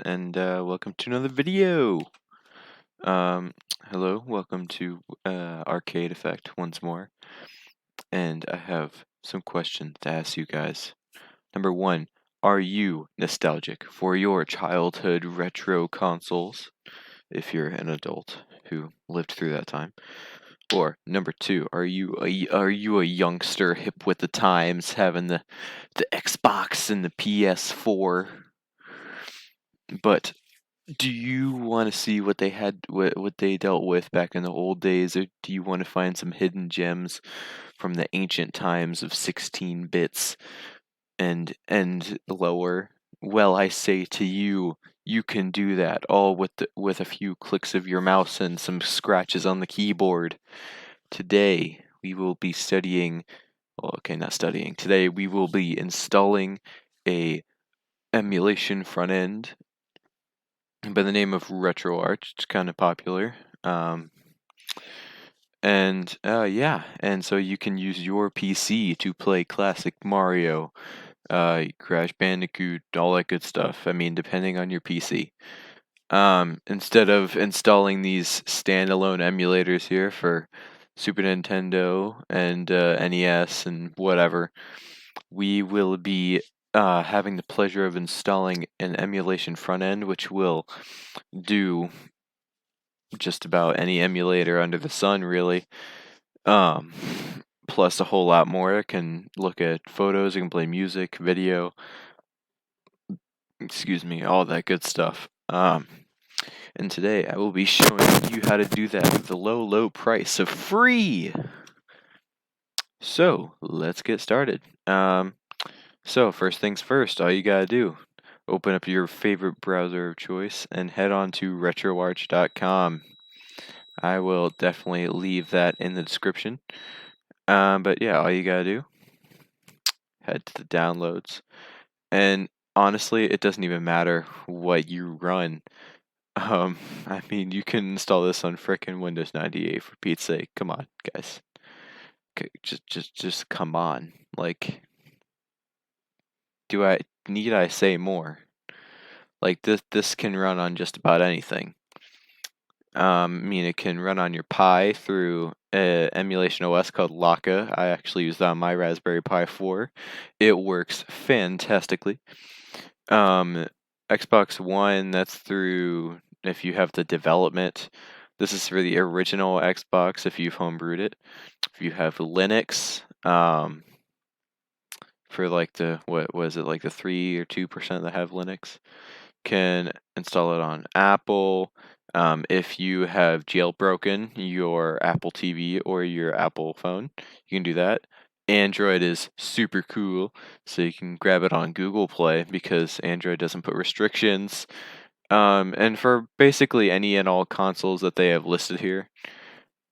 and welcome to another video. Um, Hello, welcome to Arcade Effect once more, and I have some questions to ask you guys. Number one, are you nostalgic for your childhood retro consoles, if you're an adult who lived through that time? Or number two, are you a youngster hip with the times, having the Xbox and the PS4? But do you want to see what they had, what they dealt with back in the old days, or do you want to find some hidden gems from the ancient times of 16 bits and lower? Well, I say to you, you can do that all with a few clicks of your mouse and some scratches on the keyboard. Today we will be studying. Well, okay, not studying. Today we will be installing a emulation front end by the name of Retroarch. It's kind of popular. Yeah, and so you can use your PC to play classic Mario, Crash Bandicoot, all that good stuff. I mean, depending on your PC. Instead of installing these standalone emulators here for Super Nintendo and NES and whatever, we will be having the pleasure of installing an emulation front end, which will do just about any emulator under the sun, really. Um, Plus a whole lot more. It can look at photos, it can play music, video, excuse me, all that good stuff. And today I will be showing you how to do that for the low, low price of free. So let's get started. So first things first, all you gotta do, open up your favorite browser of choice and head on to retroarch.com. I will definitely leave that in the description. But yeah, all you gotta do, head to the downloads. And honestly, it doesn't even matter what you run. I mean, you can install this on frickin' Windows 98 for Pete's sake. Come on, guys. Just come on. Like, need I say more? Like this can run on just about anything. I mean, it can run on your Pi through emulation OS called Laka. I actually use that on my Raspberry Pi 4. It works fantastically. Xbox One, that's through, if you have the development. This is for the original Xbox if you've homebrewed it. If you have Linux, for like what was it, like the 3 or 2% that have Linux, can install it on Apple. If you have jailbroken your Apple TV or your Apple phone, you can do that. Android is super cool, so you can grab it on Google Play because Android doesn't put restrictions. And for basically any and all consoles that they have listed here,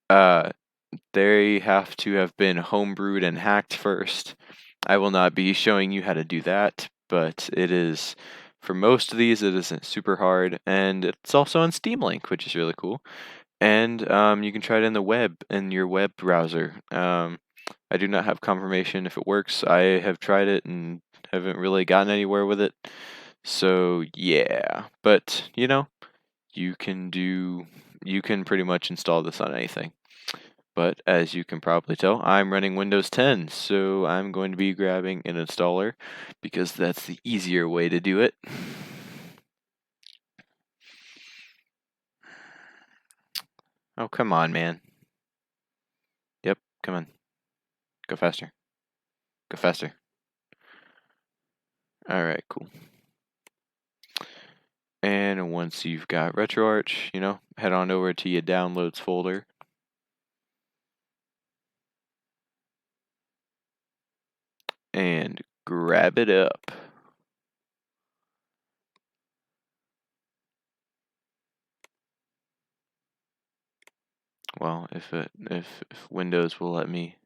they have to have been homebrewed and hacked first. I will not be showing you how to do that, but it is, for most of these, it isn't super hard, and it's also on Steam Link, which is really cool. And you can try it in the web, in your web browser. I do not have confirmation if it works. I have tried it and haven't really gotten anywhere with it. So yeah, but you can pretty much install this on anything. But as you can probably tell, I'm running Windows 10, so I'm going to be grabbing an installer because that's the easier way to do it. Oh, come on, man. Yep, come on. Go faster. Go faster. Alright, cool. And once you've got Retroarch, head on over to your downloads folder. And grab it up. Well, if Windows will let me.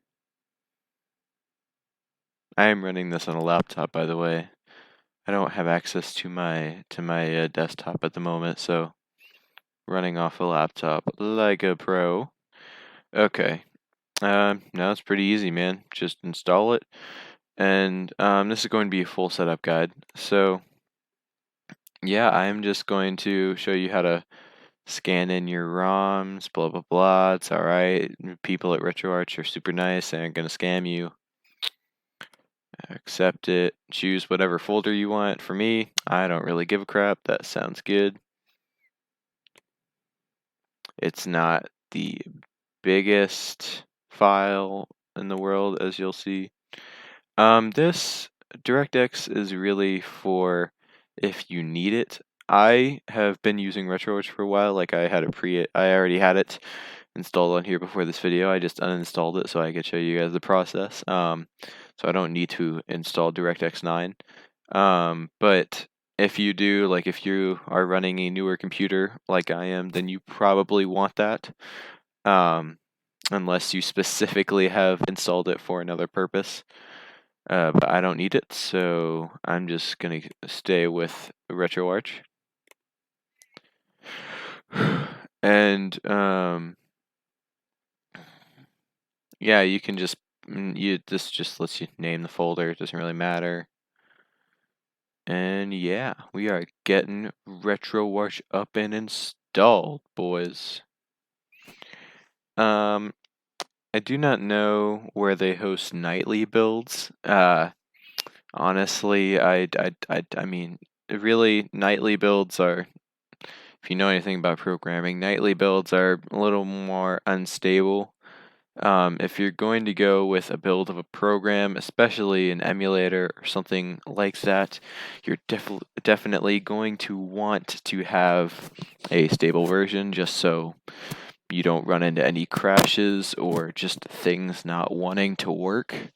I am running this on a laptop, by the way. I don't have access to my desktop at the moment, so running off a laptop like a pro. Okay. Now it's pretty easy, man. Just install it. And this is going to be a full setup guide. So yeah, I'm just going to show you how to scan in your ROMs, blah blah blah. It's all right. People at Retroarch are super nice. They aren't gonna scam you. Accept it. Choose whatever folder you want. For me, I don't really give a crap. That sounds good. It's not the biggest file in the world, as you'll see. This DirectX is really for if you need it. I have been using Retroarch for a while. Like I already had it installed on here before this video. I just uninstalled it so I could show you guys the process. So I don't need to install DirectX 9. But if you do, like if you are running a newer computer like I am, then you probably want that. Unless you specifically have installed it for another purpose. But I don't need it, so I'm just gonna stay with Retroarch. And yeah, you can just this just lets you name the folder. It doesn't really matter. And yeah, we are getting Retroarch up and installed, boys. I do not know where they host nightly builds. Honestly, I mean, really, nightly builds are, if you know anything about programming, nightly builds are a little more unstable. If you're going to go with a build of a program, especially an emulator or something like that, you're definitely going to want to have a stable version just so you don't run into any crashes or just things not wanting to work.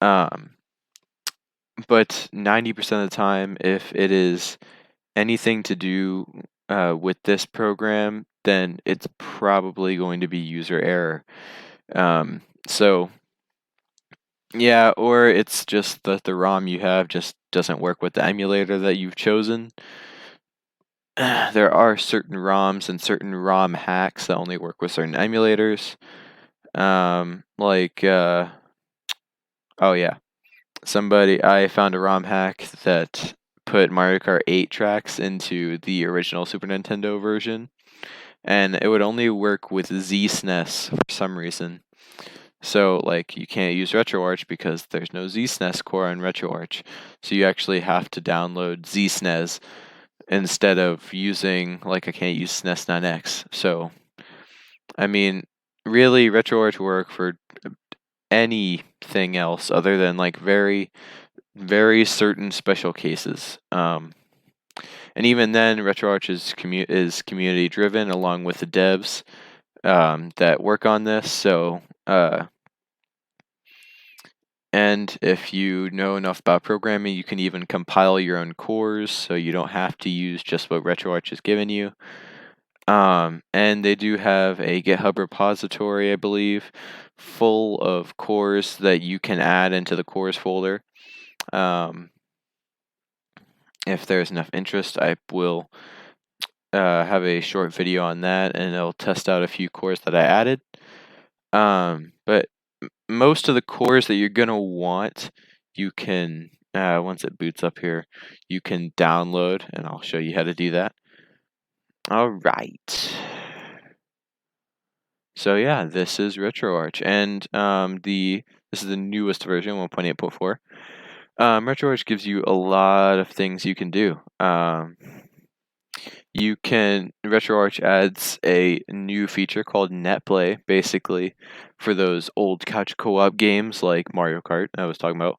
But 90% of the time, if it is anything to do with this program, then it's probably going to be user error. So yeah, or it's just that the ROM you have just doesn't work with the emulator that you've chosen. There are certain ROMs and certain ROM hacks that only work with certain emulators. Oh yeah, I found a ROM hack that put Mario Kart 8 tracks into the original Super Nintendo version, and it would only work with ZSNES for some reason. So, like, you can't use RetroArch because there's no ZSNES core on RetroArch. So you actually have to download ZSNES instead of using, like, I can't use SNES 9X. So, I mean, really, RetroArch work for anything else other than, like, very, very certain special cases. And even then, RetroArch is community driven along with the devs that work on this. So, and if you know enough about programming, you can even compile your own cores, so you don't have to use just what RetroArch has given you. And they do have a GitHub repository, I believe, full of cores that you can add into the cores folder. If there's enough interest, I will have a short video on that, and it'll test out a few cores that I added. But most of the cores that you're gonna want, you can once it boots up here, you can download, and I'll show you how to do that. All right. So yeah, this is RetroArch, and this is the newest version, 1.8.4. RetroArch gives you a lot of things you can do. RetroArch adds a new feature called NetPlay, basically, for those old couch co-op games like Mario Kart I was talking about.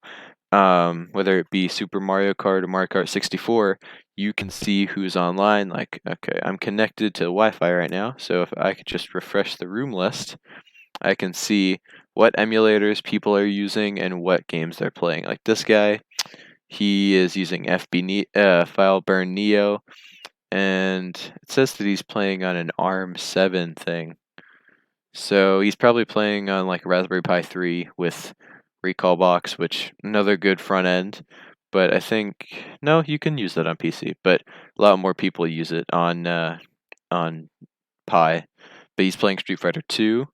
Whether it be Super Mario Kart or Mario Kart 64, you can see who's online. Like, okay, I'm connected to Wi-Fi right now, so if I could just refresh the room list, I can see what emulators people are using and what games they're playing. Like this guy, he is using FileBurn Neo, and it says that he's playing on an ARM 7 thing. So he's probably playing on like a Raspberry Pi 3 with Recalbox, which another good front end. But I think no, you can use that on PC, but a lot more people use it on Pi. But he's playing Street Fighter 2.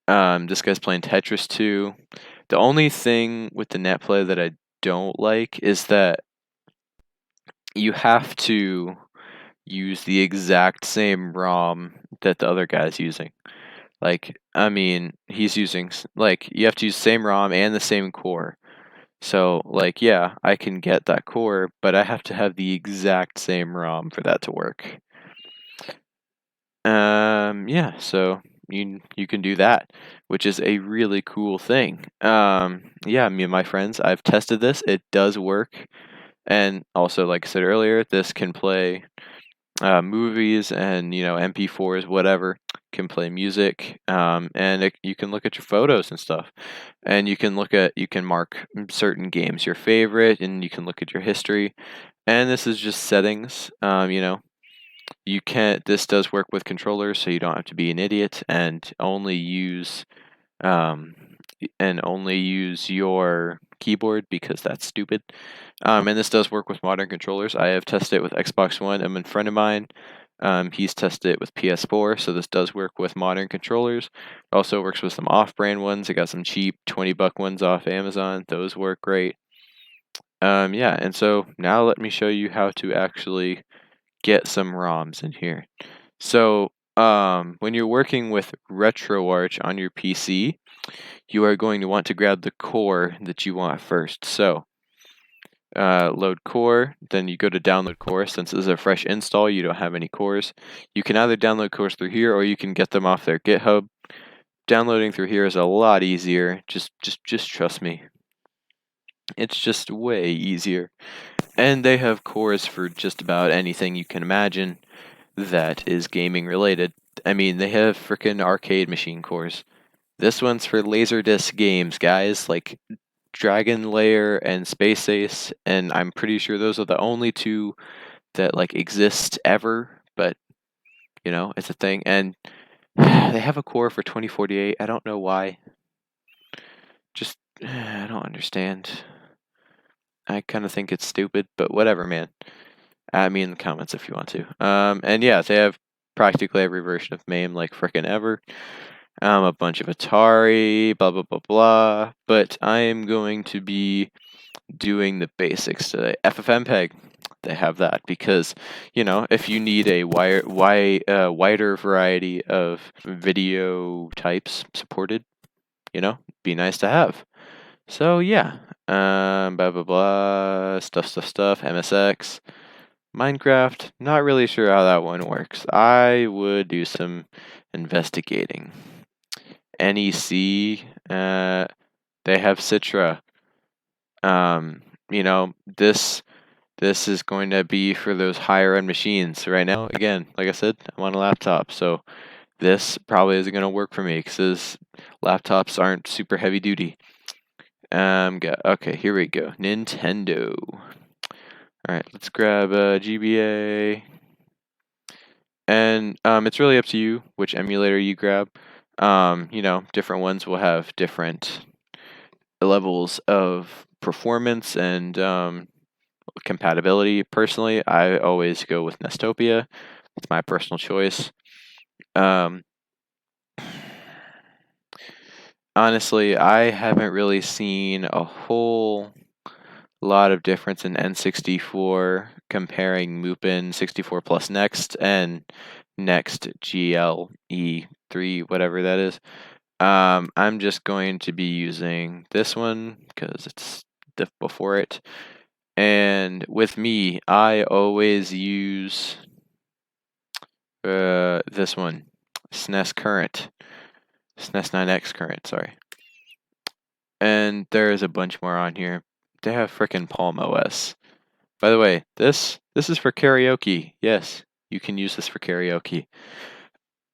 This guy's playing Tetris 2. The only thing with the NetPlay that I don't like is that you have to use the exact same ROM that the other guy's using. Like, I mean, he's using like you have to use the same ROM and the same core. So, like, yeah, I can get that core, but I have to have the exact same ROM for that to work. Yeah, so you can do that, which is a really cool thing. Yeah, me and my friends, I've tested this. It does work. And also, like I said earlier, this can play movies and MP4s, whatever. Can play music, and you can look at your photos and stuff, and you can mark certain games your favorite, and you can look at your history. And this is just settings. You can't. This does work with controllers, so you don't have to be an idiot and um, only use your keyboard because that's stupid. And this does work with modern controllers. I have tested it with Xbox One. I'm a friend of mine. He's tested it with PS4, so this does work with modern controllers. It also works with some off-brand ones. I got some cheap $20 ones off Amazon. Those work great. Yeah, and so now let me show you how to actually get some ROMs in here. So, when you're working with Retroarch on your PC, you are going to want to grab the core that you want first. So, load core, then you go to download core. Since this is a fresh install, you don't have any cores. You can either download cores through here or you can get them off their GitHub. Downloading through here is a lot easier. Just trust me. It's just way easier. And they have cores for just about anything you can imagine that is gaming related. I mean, they have frickin' arcade machine cores. This one's for Laserdisc games, guys, like Dragon Lair and Space Ace, and I'm pretty sure those are the only two that like exist ever, but it's a thing. And they have a core for 2048. I don't know why. Just I don't understand. I kind of think it's stupid, but whatever, man. Add me in the comments if you want to. And yeah, they have practically every version of MAME like frickin' ever. A bunch of Atari, blah blah blah blah. But I am going to be doing the basics today. FFmpeg, they have that because if you need a wider variety of video types supported, be nice to have. So yeah, blah blah blah, stuff, MSX. Minecraft, not really sure how that one works. I would do some investigating. NEC, they have Citra. This is going to be for those higher end machines. Right now, again, like I said, I'm on a laptop, so this probably isn't going to work for me because laptops aren't super heavy duty. Okay, here we go. Nintendo. All right, let's grab GBA. And it's really up to you which emulator you grab. Different ones will have different levels of performance and compatibility. Personally, I always go with Nestopia. It's my personal choice. Honestly, I haven't really seen a whole lot of difference in N64 comparing Mupen 64 plus Next and Next GLE3, whatever that is. I'm just going to be using this one because it's before it. And with me, I always use this one, SNES Current, SNES 9X Current, sorry. And there's a bunch more on here. They have frickin' Palm OS. By the way, this is for karaoke. Yes, you can use this for karaoke.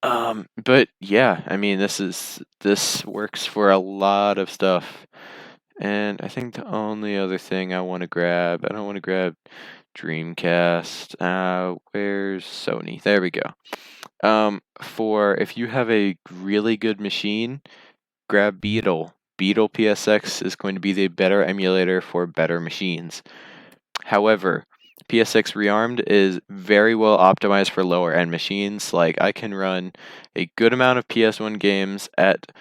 But yeah, I mean, this works for a lot of stuff. And I think the only other thing I want to grab, I don't want to grab Dreamcast. Where's Sony? There we go. For if you have a really good machine, grab Beetle. Beetle PSX is going to be the better emulator for better machines. However, PSX Rearmed is very well optimized for lower end machines. Like I can run a good amount of PS1 games at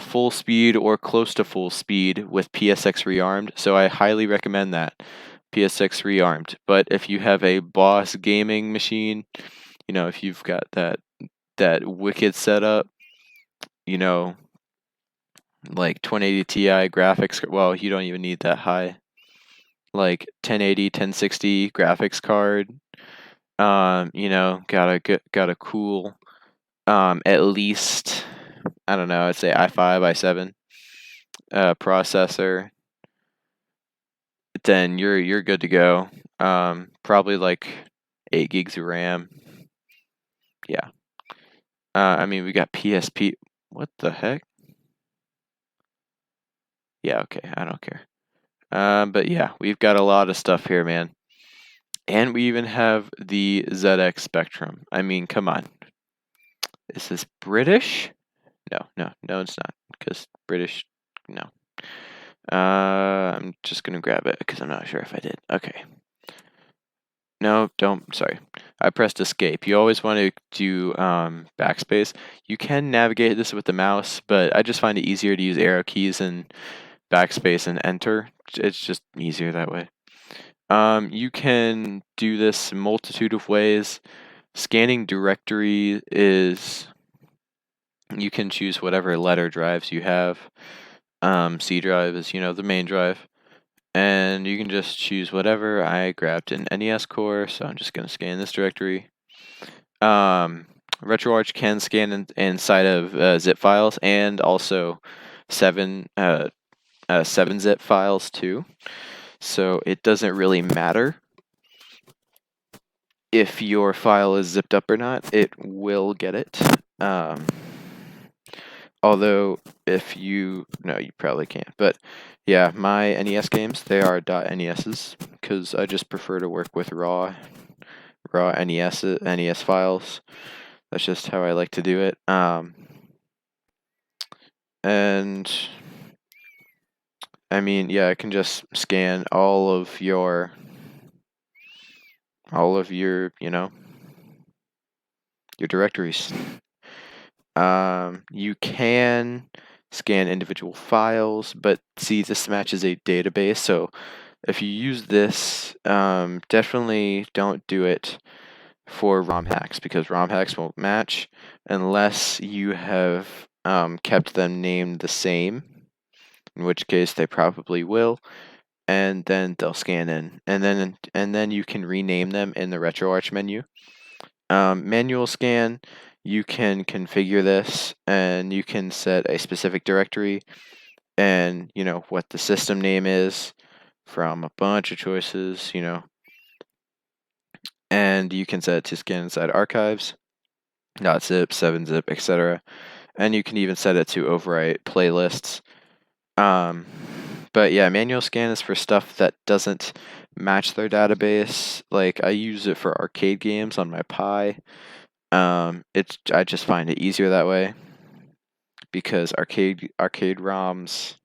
full speed or close to full speed with PSX Rearmed, so I highly recommend that. PSX rearmed. But if you have a boss gaming machine, if you've got that wicked setup, like 2080 Ti graphics, well, you don't even need that high. Like 1080, 1060 graphics card. Got a cool, at least, I don't know, I'd say i5, i7 processor. Then you're good to go. Probably like 8 gigs of RAM. Yeah. We got PSP. What the heck? Yeah, okay, I don't care. But yeah, we've got a lot of stuff here, man. And we even have the ZX Spectrum. Come on. Is this British? No, it's not. Because British, no. I'm just going to grab it because I'm not sure if I did. Okay. No, don't. Sorry. I pressed escape. You always want to do backspace. You can navigate this with the mouse, but I just find it easier to use arrow keys and backspace and enter. It's just easier that way. You can do this a multitude of ways. Scanning directory is, you can choose whatever letter drives you have. C drive is, the main drive. And you can just choose whatever. I grabbed an NES core, so I'm just going to scan this directory. Retroarch can scan inside of zip files and also 7-zip files too. So it doesn't really matter if your file is zipped up or not. It will get it. Although you probably can't. But yeah, my NES games, they are .NESs because I just prefer to work with raw NES files. That's just how I like to do it. And yeah, I can just scan all of your your directories. You can scan individual files, but see, this matches a database, so if you use this, definitely don't do it for ROM hacks, because ROM hacks won't match unless you have kept them named the same, in which case they probably will, and then they'll scan in, and then you can rename them in the Retroarch menu. Manual scan, you can configure this, and you can set a specific directory and what the system name is from a bunch of choices, and you can set it to scan inside archives, .zip, 7-zip, etc. And you can even set it to overwrite playlists. But yeah, manual scan is for stuff that doesn't match their database. Like, I use it for arcade games on my Pi. I just find it easier that way because arcade ROMs,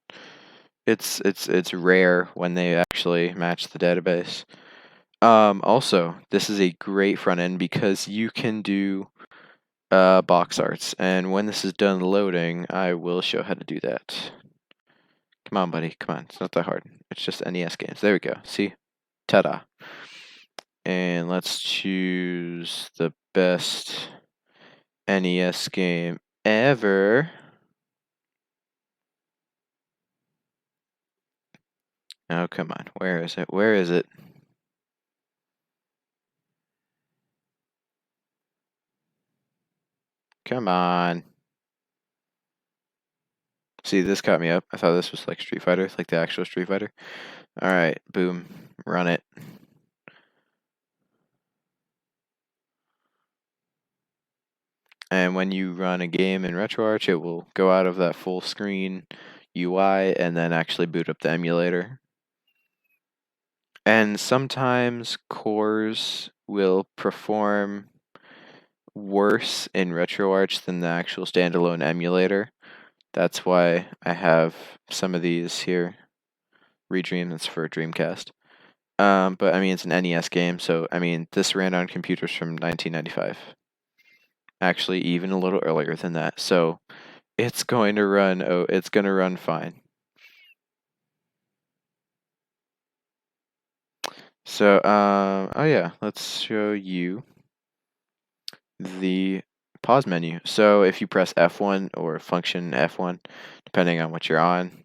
it's rare when they actually match the database. Also, this is a great front end because you can do box arts, and when this is done loading, I will show how to do that. Come on, buddy. Come on. It's not that hard. It's just NES games. There we go. See? Ta-da. And let's choose the best NES game ever. Oh, come on. Where is it? Where is it? Come on. See, this caught me up. I thought this was like Street Fighter, like the actual Street Fighter. Alright, boom. Run it. And when you run a game in Retroarch, it will go out of that full screen UI and then actually boot up the emulator. And sometimes cores will perform worse in Retroarch than the actual standalone emulator. That's why I have some of these here. Redream, that's for Dreamcast. But it's an NES game, so this ran on computers from 1995. Actually, even a little earlier than that. So it's going to run. Oh, it's going to run fine. So, oh yeah, let's show you the pause menu. So if you press F1 or function F1, depending on what you're on,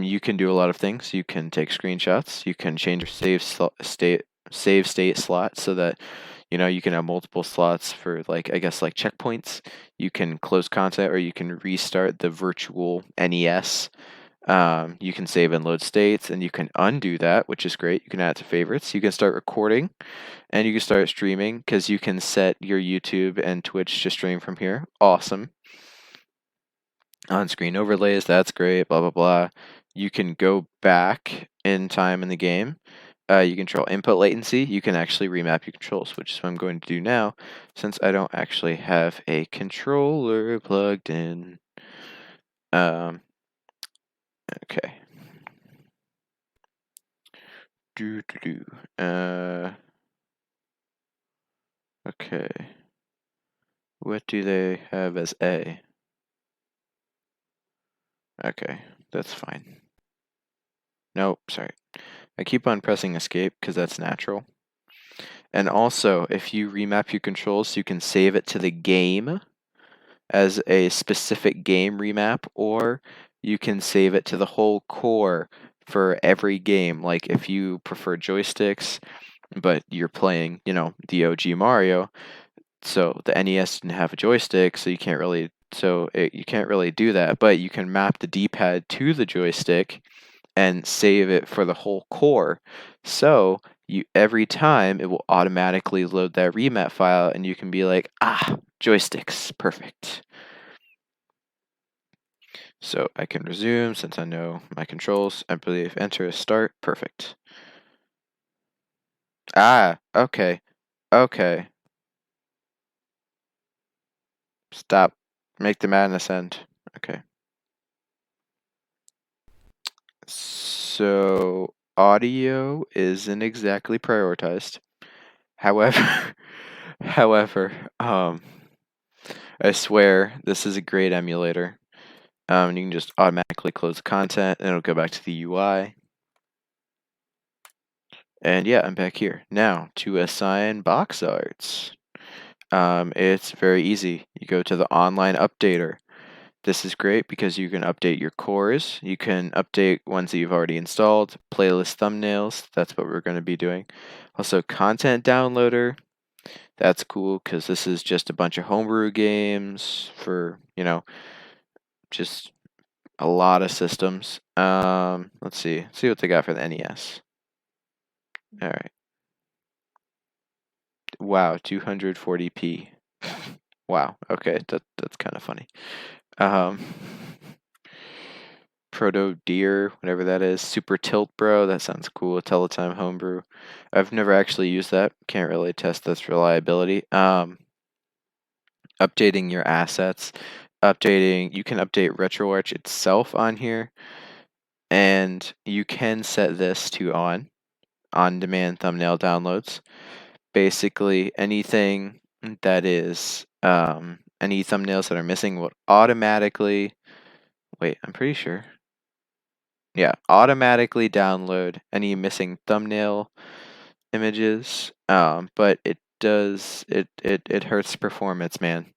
you can do a lot of things. You can take screenshots. You can change your save state slot so that you can have multiple slots for like I guess like checkpoints. You can close content or you can restart the virtual NES. You can save and load states, and you can undo that, which is great. You can add it to favorites. You can start recording, and you can start streaming because you can set your YouTube and Twitch to stream from here. Awesome. On-screen overlays, that's great. Blah blah blah. You can go back in time in the game. You control input latency. You can actually remap your controls, which is what I'm going to do now, since I don't actually have a controller plugged in. Okay. Do do do. Okay. What do they have as A? Okay, that's fine. Nope, sorry. I keep on pressing escape because that's natural. And also, if you remap your controls, you can save it to the game as a specific game remap, or you can save it to the whole core for every game. Like if you prefer joysticks, but you're playing, the OG Mario, so the NES didn't have a joystick, so you can't really do that, but you can map the D-pad to the joystick and save it for the whole core. So every time it will automatically load that remap file, and you can be like, joysticks, perfect. So I can resume since I know my controls. I believe enter start, perfect. Okay. Okay. Stop. Make the madness end. Okay. So audio isn't exactly prioritized. However, however, I swear this is a great emulator. You can just automatically close the content and it'll go back to the UI. And yeah, I'm back here. Now to assign box arts. It's very easy. You go to the online updater. This is great because you can update your cores. You can update ones that you've already installed. Playlist thumbnails. That's what we're going to be doing. Also, content downloader. That's cool because this is just a bunch of homebrew games for, just a lot of systems. Let's see. See what they got for the NES. All right. Wow, 240p. Wow. Okay, that's kind of funny. Um, Proto Deer, whatever that is. Super Tilt Bro, that sounds cool. Teletime Homebrew. I've never actually used that. Can't really test this reliability. Updating your assets. You can update Retroarch itself on here. And you can set this to on-demand thumbnail downloads. Basically, anything that is, any thumbnails that are missing will automatically, wait, I'm pretty sure. Yeah, automatically download any missing thumbnail images. But it hurts performance, man.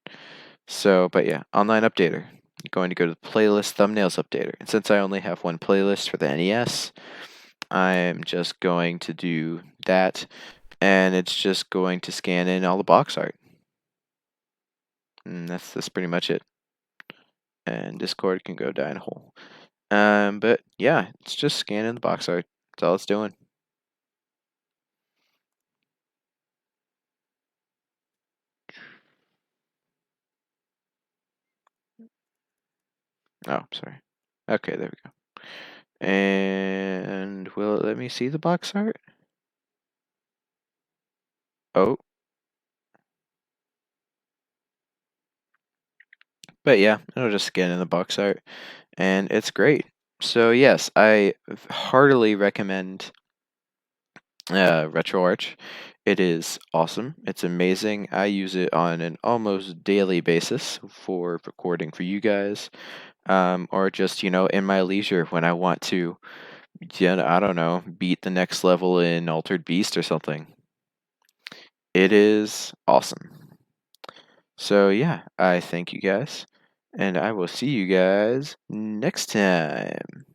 So, but yeah, online updater. You're going to go to the playlist thumbnails updater. And since I only have one playlist for the NES, I'm just going to do that, and it's just going to scan in all the box art. And that's pretty much it. And Discord can go die in a hole. But yeah, it's just scanning the box art. That's all it's doing. Oh, sorry. Okay, there we go. And will it let me see the box art? Oh. But yeah, it'll just scan in the box art, and it's great. So yes, I heartily recommend Retroarch. It is awesome. It's amazing. I use it on an almost daily basis for recording for you guys, or just in my leisure when I want to Yeah, I don't know, beat the next level in Altered Beast or something. It is awesome. So yeah, I thank you guys, and I will see you guys next time.